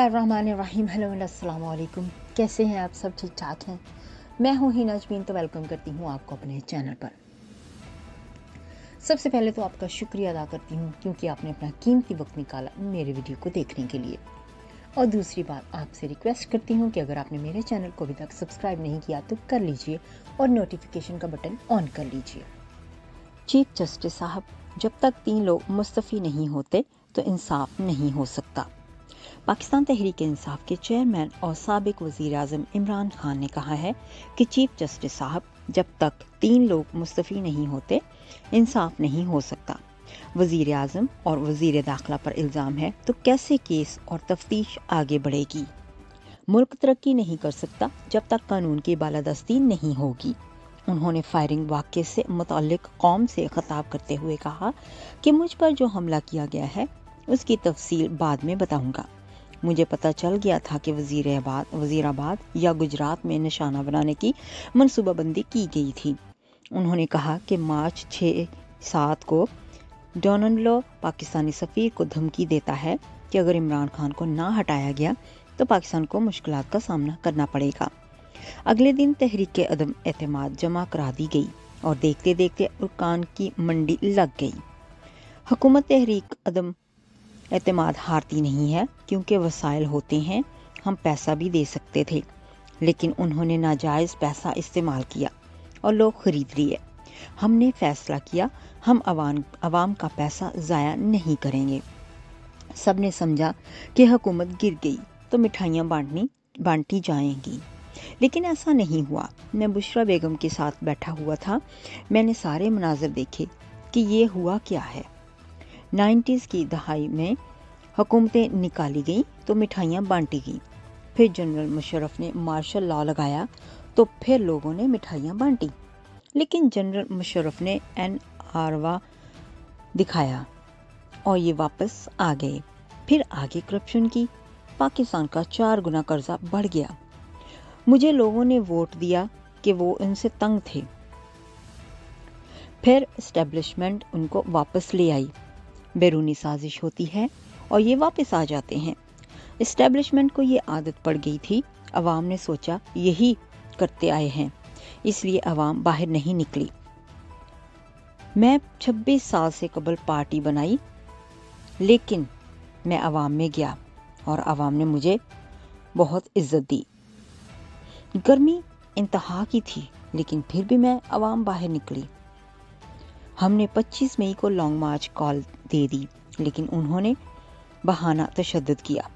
बिस्मिल्लाहिर्रहमानिर्रहीम। हेलो अस्सलाम वालेकुम। कैसे हैं आप सब? ठीक ठाक हैं? मैं हूँ हिना अजमीन, तो वेलकम करती हूँ आपको अपने चैनल पर। सबसे पहले तो आपका शुक्रिया अदा करती हूँ क्योंकि आपने अपना कीमती वक्त निकाला मेरे वीडियो को देखने के लिए। और दूसरी बात, आपसे रिक्वेस्ट करती हूँ कि अगर आपने मेरे चैनल को अभी तक सब्सक्राइब नहीं किया तो कर लीजिए और नोटिफिकेशन का बटन ऑन कर लीजिए। चीफ जस्टिस साहब, जब तक 3 लोग मुस्तफ़ी नहीं होते तो इंसाफ नहीं हो सकता। पाकिस्तान तहरीक इंसाफ के चेयरमैन और साबिक वज़ीर आज़म इमरान खान ने कहा है कि चीफ जस्टिस साहब, जब तक 3 लोग मुस्तफ़ी नहीं होते इंसाफ नहीं हो सकता। वज़ीर आज़म और वज़ीर दाखिला पर इल्ज़ाम है तो कैसे केस और तफ्तीश आगे बढ़ेगी? मुल्क तरक्की नहीं कर सकता जब तक कानून की बालादस्ती नहीं होगी। उन्होंने फायरिंग वाक़े से मुताल्लिक कौम से खिताब करते हुए कहा कि मुझ पर जो हमला किया गया है उसकी तफसील बाद में बताऊंगा। मुझे पता चल गया था कि वज़ीराबाद या गुजरात में निशाना बनाने की मनसूबाबंदी की गई थी। उन्होंने कहा कि मार्च 6-7 को डोनाल्ड पाकिस्तानी सफ़ीर को धमकी देता है कि अगर इमरान खान को ना हटाया गया तो पाकिस्तान को मुश्किलात का सामना करना पड़ेगा। अगले दिन तहरीक के अदम एतमाद जमा करा दी गई और देखते देखते अरकान की मंडी लग गई। हुकूमत तहरीक अदम एतमाद हारती नहीं है क्योंकि वसाइल होते हैं। हम पैसा भी दे सकते थे, लेकिन उन्होंने नाजायज़ पैसा इस्तेमाल किया और लोग खरीद लिए। हमने फैसला किया हम अवाम का पैसा ज़ाया नहीं करेंगे। सब ने समझा कि हुकूमत गिर गई तो मिठाइयाँ बांटी जाएंगी, लेकिन ऐसा नहीं हुआ। मैं बुशरा बेगम के साथ बैठा हुआ था। मैंने सारे मनाज़र देखे कि ये हुआ क्या है। 90s की दहाई में हुकूमतें निकाली गई तो मिठाइयाँ बांटी गई। फिर जनरल मुशर्रफ ने मार्शल लॉ लगाया तो फिर लोगों ने मिठाइयाँ बांटी, लेकिन जनरल मुशर्रफ ने एनआरवा दिखाया और ये वापस आ गए। फिर आगे करप्शन की। पाकिस्तान का 4 गुना कर्जा बढ़ गया। मुझे लोगों ने वोट दिया कि वो इनसे तंग थे। फिर एस्टेब्लिशमेंट उनको वापस ले आई। बैरूनी साजिश होती है और ये वापस आ जाते हैं। एस्टेब्लिशमेंट को ये आदत पड़ गई थी। अवाम ने सोचा यही करते आए हैं, इसलिए अवाम बाहर नहीं निकली। मैं 26 साल से कबल पार्टी बनाई, लेकिन मैं अवाम में गया और अवाम ने मुझे बहुत इज्जत दी। गर्मी इंतहा की थी, लेकिन फिर भी मैं अवाम बाहर निकली। हमने 25 मई को लॉन्ग मार्च कॉल दे दी, लेकिन उन्होंने बहाना तशद्दुद किया।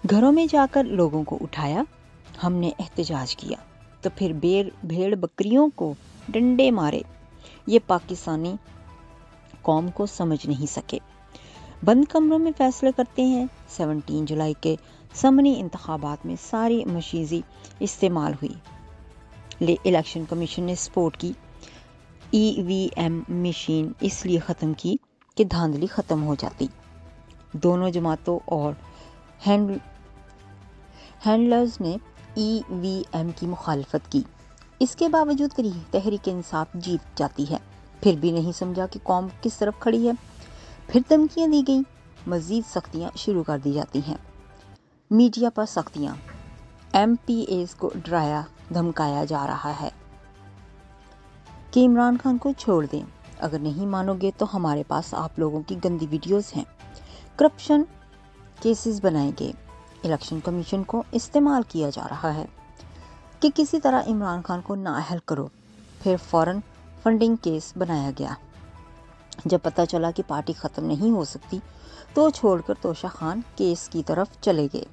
घरों में जाकर लोगों को उठाया। हमने एहतजाज किया तो फिर भेड़ बकरियों को डंडे मारे। ये पाकिस्तानी कौम को समझ नहीं सके। बंद कमरों में फैसले करते हैं। 17 जुलाई के समनी इंतखाबात में सारी मशीजी इस्तेमाल हुई। इलेक्शन कमीशन ने सपोर्ट की। EVM मशीन इसलिए ख़त्म की कि धांधली ख़त्म हो जाती। दोनों जमातों और हैंडलर्स ने EVM की मुखालफत की। इसके बावजूद तहरीक इंसाफ जीत जाती है। फिर भी नहीं समझा कि कौम किस तरफ खड़ी है। फिर धमकियाँ दी गई। मज़ीद सख्तियाँ शुरू कर दी जाती हैं। मीडिया पर सख्तियाँ। MPAs को डराया धमकाया जा रहा है कि इमरान खान को छोड़ दें। अगर नहीं मानोगे तो हमारे पास आप लोगों की गंदी वीडियोस हैं। करप्शन केसेस बनाए गए। इलेक्शन कमीशन को इस्तेमाल किया जा रहा है कि किसी तरह इमरान खान को नाअहल करो। फिर फौरन फंडिंग केस बनाया गया। जब पता चला कि पार्टी ख़त्म नहीं हो सकती तो छोड़कर तोशा खान केस की तरफ चले गए।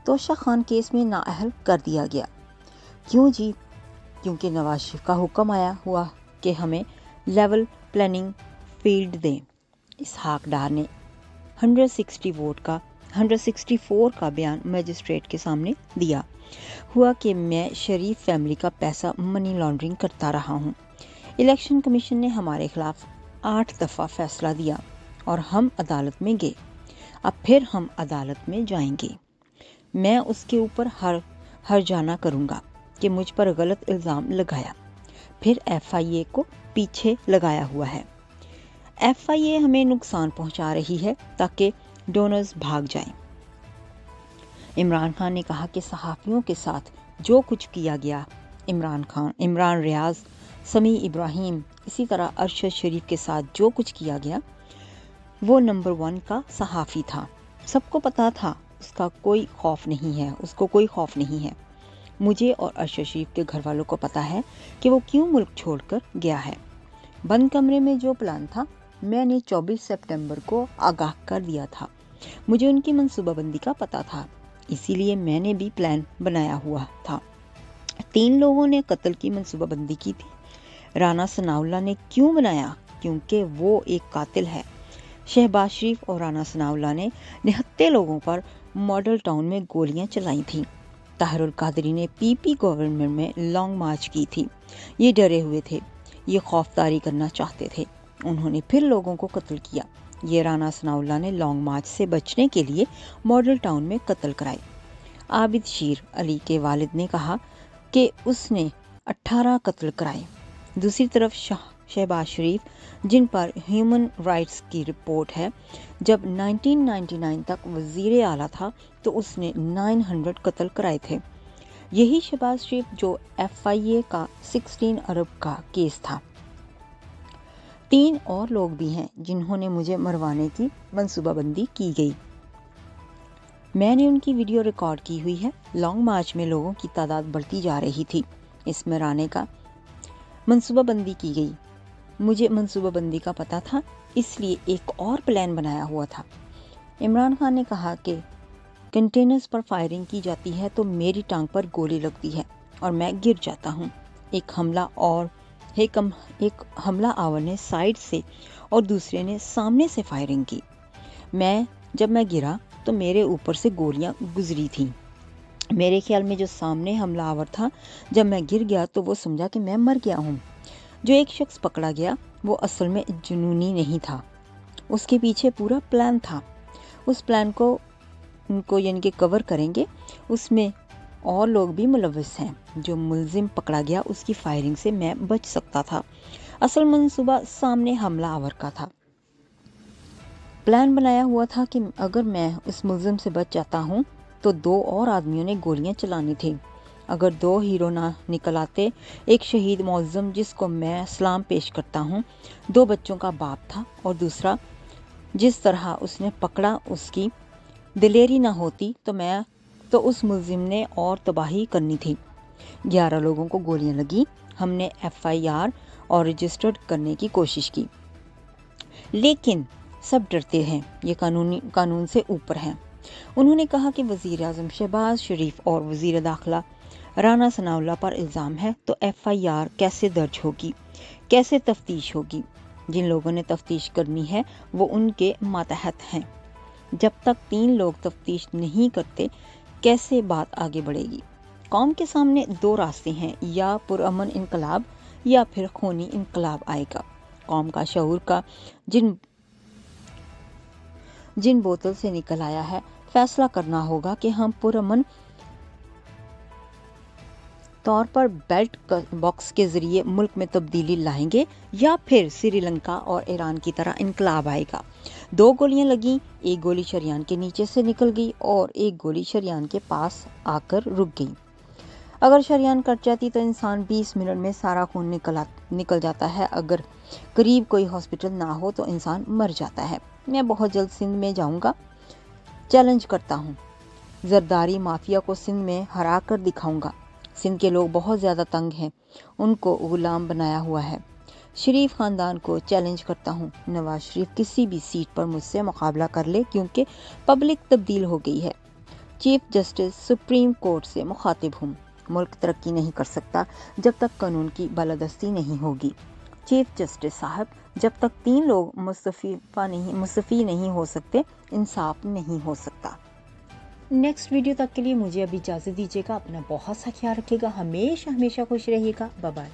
तोशा खान केस में नाअहल कर दिया गया। क्यों जी? क्योंकि नवाज शरीफ का हुक्म आया हुआ कि हमें लेवल प्लानिंग फील्ड दें। इसहाक डार ने 164 का बयान मजिस्ट्रेट के सामने दिया। हुआ कि मैं शरीफ फैमिली का पैसा मनी लॉन्ड्रिंग करता रहा हूँ। इलेक्शन कमीशन ने हमारे खिलाफ 8 दफ़ा फैसला दिया और हम अदालत में गए। अब फिर हम अदालत में जाएंगे। मैं उसके ऊपर हर जाना करूँगा कि मुझ पर गलत इल्ज़ाम लगाया। फिर FIA को पीछे लगाया हुआ है। FIA हमें नुकसान पहुंचा रही है ताकि डोनर्स भाग जाएं। इमरान खान ने कहा कि सहाफ़ियों के साथ जो कुछ किया गया, इमरान रियाज, समी इब्राहिम, इसी तरह अरशद शरीफ के साथ जो कुछ किया गया, वो नंबर 1 का सहाफ़ी था। सबको पता था उसको कोई खौफ नहीं है। मुझे और अरशद शरीफ के घर वालों को पता है कि वो क्यों मुल्क छोड़कर गया है। बंद कमरे में जो प्लान था, मैंने 24 सितंबर को आगाह कर दिया था। मुझे उनकी मनसूबाबंदी का पता था, इसीलिए मैंने भी प्लान बनाया हुआ था। 3 लोगों ने कत्ल की मनसूबाबंदी की थी। राना सनाउल्लाह ने क्यों बनाया? क्योंकि वो एक कातिल है। शहबाज शरीफ और राना सनाउल्लाह ने निहत्थे लोगों पर मॉडल टाउन में गोलियां चलाई थीं। ताहिरुल कादरी ने पीपी गवर्नमेंट में लॉन्ग मार्च की थी। ये डरे हुए थे, ये खौफदारी करना चाहते थे। उन्होंने फिर लोगों को कत्ल किया। ये राना सनाउल्लाह ने लॉन्ग मार्च से बचने के लिए मॉडल टाउन में कत्ल कराए। आबिद शीर अली के वालिद ने कहा कि उसने 18 कत्ल कराए। दूसरी तरफ शहबाज शरीफ, जिन पर ह्यूमन राइट्स की रिपोर्ट है, जब 1999 तक वजीर आला था तो उसने 900 कत्ल कराए थे। यही शहबाज शरीफ जो FIA का 16 अरब का केस था। 3 और लोग भी हैं जिन्होंने मुझे मरवाने की मंसूबाबंदी की गई। मैंने उनकी वीडियो रिकॉर्ड की हुई है। लॉन्ग मार्च में लोगों की तादाद बढ़ती जा रही थी, इसमें राने का मंसूबाबंदी की गई। मुझे मंसूबाबंदी का पता था, इसलिए एक और प्लान बनाया हुआ था। इमरान खान ने कहा कि कंटेनर्स पर फायरिंग की जाती है तो मेरी टांग पर गोली लगती है और मैं गिर जाता हूँ। एक हमला आवर ने साइड से और दूसरे ने सामने से फायरिंग की। जब मैं गिरा तो मेरे ऊपर से गोलियां गुजरी थीं। मेरे ख्याल में जो सामने हमलावर था, जब मैं गिर गया तो वो समझा कि मैं मर गया हूँ। जो एक शख्स पकड़ा गया वो असल में जुनूनी नहीं था, उसके पीछे पूरा प्लान था। उस प्लान को उनको यानी कि कवर करेंगे, उसमें और लोग भी मुलव्वस हैं। जो मुलजिम पकड़ा गया उसकी फायरिंग से मैं बच सकता था। असल मंसूबा सामने हमलावर का था। प्लान बनाया हुआ था कि अगर मैं उस मुलजिम से बच जाता हूँ तो 2 और आदमियों ने गोलियां चलानी थी। अगर 2 हीरो ना निकल आते, एक शहीद मौज़म जिसको मैं सलाम पेश करता हूँ, 2 बच्चों का बाप था, और दूसरा जिस तरह उसने पकड़ा उसकी दिलेरी ना होती तो उस मुलजिम ने और तबाही करनी थी। 11 लोगों को गोलियां लगी। हमने FIR और रजिस्टर्ड करने की कोशिश की, लेकिन सब डरते हैं, ये कानून से ऊपर हैं। उन्होंने कहा कि वज़ीर आज़म शहबाज शरीफ और वज़ीर दाखिला राना सनाउल्लाह पर इल्ज़ाम है तो FIR कैसे दर्ज होगी, कैसे तफ्तीश होगी? जिन लोगों ने तफ्तीश करनी है वो उनके मातहत हैं। जब तक 3 लोग तफ्तीश नहीं करते, कैसे बात आगे बढ़ेगी? कौम के सामने 2 रास्ते हैं, या पुरअमन इनकलाब या फिर खूनी इनकलाब आएगा। कौम का शऊर का जिन बोतल से निकल आया है, फैसला करना होगा कि हम पुरअमन तौर पर बैल्ट बॉक्स के जरिए मुल्क में तब्दीली लाएंगे या फिर श्रीलंका और ईरान की तरह इनकलाब आएगा। 2 गोलियां लगी, एक गोली शरियान के नीचे से निकल गई और एक गोली शरियान के पास आकर रुक गई। अगर शरियान कट जाती तो इंसान 20 मिनट में सारा खून निकल जाता है। अगर करीब कोई हॉस्पिटल ना हो तो इंसान मर जाता है। मैं बहुत जल्द सिंध में जाऊंगा, चैलेंज करता हूँ। जरदारी माफिया को सिंध में हरा कर दिखाऊंगा। सिंध के लोग बहुत ज़्यादा तंग हैं, उनको गुलाम बनाया हुआ है। शरीफ ख़ानदान को चैलेंज करता हूँ, नवाज शरीफ किसी भी सीट पर मुझसे मुकाबला कर ले, क्योंकि पब्लिक तब्दील हो गई है। चीफ जस्टिस सुप्रीम कोर्ट से मुखातिब हूँ। मुल्क तरक्की नहीं कर सकता जब तक कानून की बालादस्ती नहीं होगी। चीफ जस्टिस साहब, जब तक 3 लोग मुस्तफ़ी नहीं हो सकते, इंसाफ नहीं हो सकता। नेक्स्ट वीडियो तक के लिए मुझे अभी इजाज़त दीजिएगा। अपना बहुत सा ख्याल रखिएगा। हमेशा खुश रहिएगा। Bye bye.